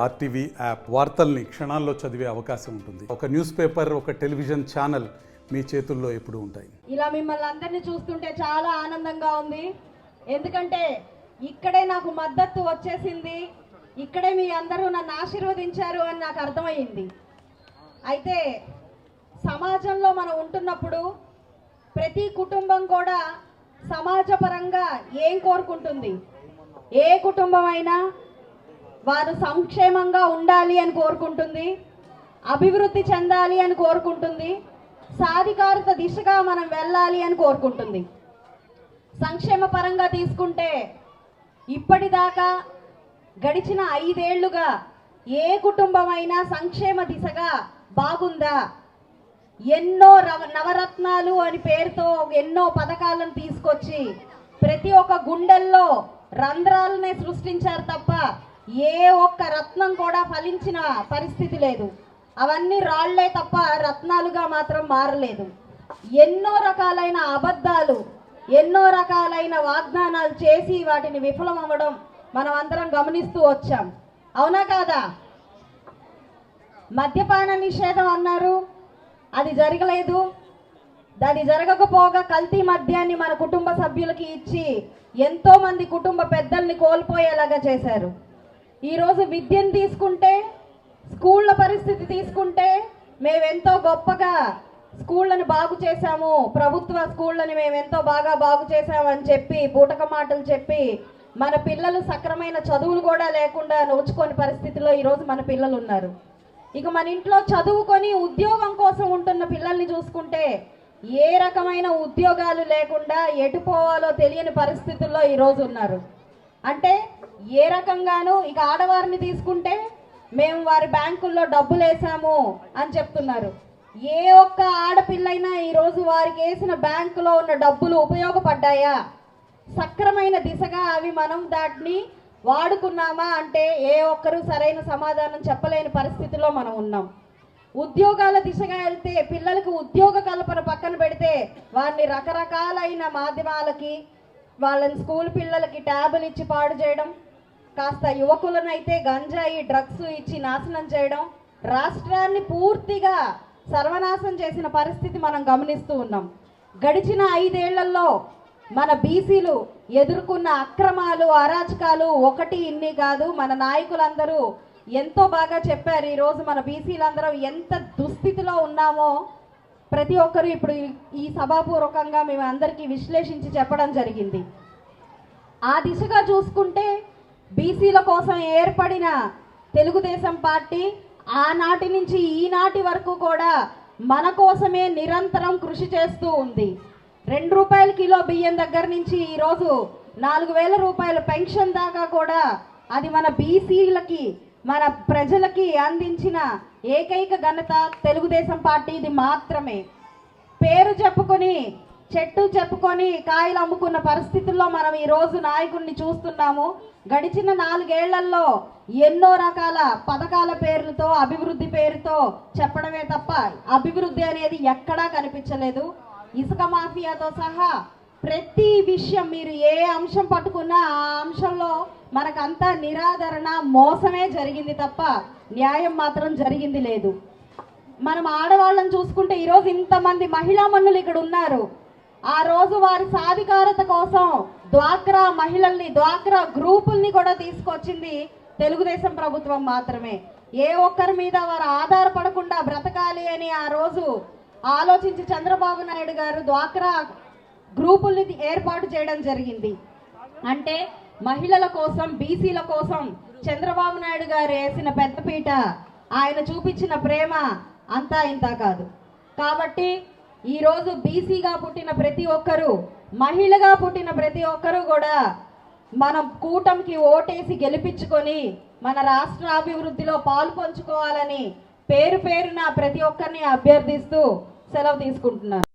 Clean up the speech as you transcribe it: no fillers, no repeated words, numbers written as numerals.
RTV app వార్తల్ని క్షణాల్లో చదివే అవకాశం ఉంటుంది. ఒక న్యూస్ పేపర్, ఒక టెలివిజన్ ఛానల్ మీ చేతుల్లో ఎప్పుడూ ఉంటాయి. ఇలా మిమ్మల్ని అందరినీ చూస్తుంటే చాలా ఆనందంగా ఉంది. ఎందుకంటే ఇక్కడే నాకు మద్దతు వచ్చేసింది, ఇక్కడే మీ అందరూ నన్ను ఆశీర్వదించారు అని నాకు అర్థమైంది. అయితే సమాజంలో మనం ఉంటున్నప్పుడు ప్రతి కుటుంబం కూడా సమాజపరంగా ఏం కోరుకుంటుంది? ఏ కుటుంబం అయినా వారు సంక్షేమంగా ఉండాలి అని కోరుకుంటుంది, అభివృద్ధి చెందాలి అని కోరుకుంటుంది, సాధికారత దిశగా మనం వెళ్ళాలి అని కోరుకుంటుంది. సంక్షేమ పరంగా తీసుకుంటే ఇప్పటిదాకా గడిచిన 5 ఏళ్లుగా ఏ కుటుంబమైనా సంక్షేమ దిశగా బాగుందా? ఎన్నో నవరత్నాలు అని పేరుతో ఎన్నో పథకాలను తీసుకొచ్చి ప్రతి ఒక్క గుండెల్లో రంధ్రాలనే సృష్టించారు తప్ప ఏ ఒక్క రత్నం కూడా ఫలించిన పరిస్థితి లేదు. అవన్నీ రాళ్లే తప్ప రత్నాలుగా మాత్రం మారలేదు. ఎన్నో రకాలైన అబద్ధాలు, ఎన్నో రకాలైన వాగ్దానాలు చేసి వాటిని విఫలం అవ్వడం మనం అందరం గమనిస్తూ వచ్చాం. అవునా కాదా? మద్యపాన నిషేధం అన్నారు, అది జరగలేదు. అది జరగకపోగా కల్తీ మద్యాన్ని మన కుటుంబ సభ్యులకి ఇచ్చి ఎంతో మంది కుటుంబ పెద్దల్ని కోల్పోయేలాగా చేశారు. ఈరోజు విద్యను తీసుకుంటే, స్కూళ్ళ పరిస్థితి తీసుకుంటే మేమెంతో గొప్పగా స్కూళ్ళని బాగు చేశాము, ప్రభుత్వ స్కూళ్ళని మేమెంతో బాగు చేశామని చెప్పి బూటక మాటలు చెప్పి మన పిల్లలు సక్రమైన చదువులు కూడా లేకుండా నోచుకొని పరిస్థితిలో ఈరోజు మన పిల్లలు ఉన్నారు. ఇక మన ఇంట్లో చదువుకొని ఉద్యోగం కోసం ఉంటున్న పిల్లల్ని చూసుకుంటే ఏ రకమైన ఉద్యోగాలు లేకుండా ఎటు పోవాలో తెలియని పరిస్థితుల్లో ఈరోజు ఉన్నారు. అంటే ఏ రకంగానూ ఇక ఆడవారిని తీసుకుంటే మేము వారి బ్యాంకుల్లో డబ్బులు వేసాము అని చెప్తున్నారు. ఏ ఒక్క ఆడపిల్లైనా ఈరోజు వారికి వేసిన బ్యాంకులో ఉన్న డబ్బులు ఉపయోగపడ్డాయా? సక్రమైన దిశగా అవి మనం దాన్ని వాడుకున్నామా అంటే ఏ ఒక్కరూ సరైన సమాధానం చెప్పలేని పరిస్థితిలో మనం ఉన్నాం. ఉద్యోగాల దిశగా వెళ్తే పిల్లలకు ఉద్యోగ కల్పన పక్కన పెడితే వారిని రకరకాలైన మాధ్యమాలకి, వాళ్ళని స్కూల్ పిల్లలకి ట్యాబులు ఇచ్చి పాడు చేయడం, కాస్త యువకులనైతే గంజాయి డ్రగ్స్ ఇచ్చి నాశనం చేయడం, రాష్ట్రాన్ని పూర్తిగా సర్వనాశనం చేసిన పరిస్థితి మనం గమనిస్తూ ఉన్నాం. గడిచిన 5 ఏళ్లలో మన బీసీలు ఎదుర్కొన్న అక్రమాలు, అరాచకాలు ఒకటి ఇన్ని కాదు. మన నాయకులందరూ ఎంతో బాగా చెప్పారు. ఈరోజు మన బీసీలందరం ఎంత దుస్థితిలో ఉన్నామో ప్రతి ఒక్కరు ఇప్పుడు ఈ సభాపూర్వకంగా మేము అందరికీ విశ్లేషించి చెప్పడం జరిగింది. ఆ దిశగా చూసుకుంటే బీసీల కోసం ఏర్పడిన తెలుగుదేశం పార్టీ ఆనాటి నుంచి ఈనాటి వరకు కూడా మన కోసమే నిరంతరం కృషి చేస్తూ ఉంది. 2 రూపాయల కిలో బియ్యం దగ్గర నుంచి ఈరోజు 4,000 రూపాయల పెన్షన్ దాకా కూడా అది మన బీసీలకి, మన ప్రజలకి అందించిన ఏకైక ఘనత తెలుగుదేశం పార్టీది మాత్రమే. పేరు చెప్పుకొని, చెట్టు చెప్పుకొని కాయలు అమ్ముకున్న పరిస్థితుల్లో మనం ఈరోజు నాయకుడిని చూస్తున్నాము. గడిచిన 4 ఏళ్లలో ఎన్నో రకాల పథకాల పేర్లతో, అభివృద్ధి పేరుతో చెప్పడమే తప్ప అభివృద్ధి అనేది ఎక్కడా కనిపించలేదు. ఇసుక మాఫియాతో సహా ప్రతి విషయం మీరు ఏ అంశం పట్టుకున్నా ఆ అంశంలో మనకంతా నిరాదరణ, మోసమే జరిగింది తప్ప న్యాయం మాత్రం జరిగింది లేదు. మనం ఆడవాళ్ళని చూసుకుంటే ఈరోజు ఇంతమంది మహిళా మనులు ఇక్కడ ఉన్నారు. ఆ రోజు వారి సాధికారత కోసం డ్వాక్రా మహిళల్ని, డ్వాక్రా గ్రూపుల్ని కూడా తీసుకొచ్చింది తెలుగుదేశం ప్రభుత్వం మాత్రమే. ఏ ఒక్కరి మీద వారు ఆధారపడకుండా బ్రతకాలి అని ఆ రోజు ఆలోచించి చంద్రబాబు నాయుడు గారు డ్వాక్రా గ్రూపుల్ని ఏర్పాటు చేయడం జరిగింది. అంటే మహిళల కోసం, బీసీల కోసం చంద్రబాబు నాయుడు గారు వేసిన పెద్దపీట, ఆయన చూపించిన ప్రేమ అంతా ఇంత కాదు. కాబట్టి ఈరోజు బీసీగా పుట్టిన ప్రతి ఒక్కరూ, మహిళగా పుట్టిన ప్రతి ఒక్కరూ కూడా మనం కూటమికి ఓటేసి గెలిపించుకొని మన రాష్ట్ర అభివృద్ధిలో పాలు పంచుకోవాలని పేరున ప్రతి ఒక్కరిని అభ్యర్థిస్తూ సెలవు తీసుకుంటున్నాను.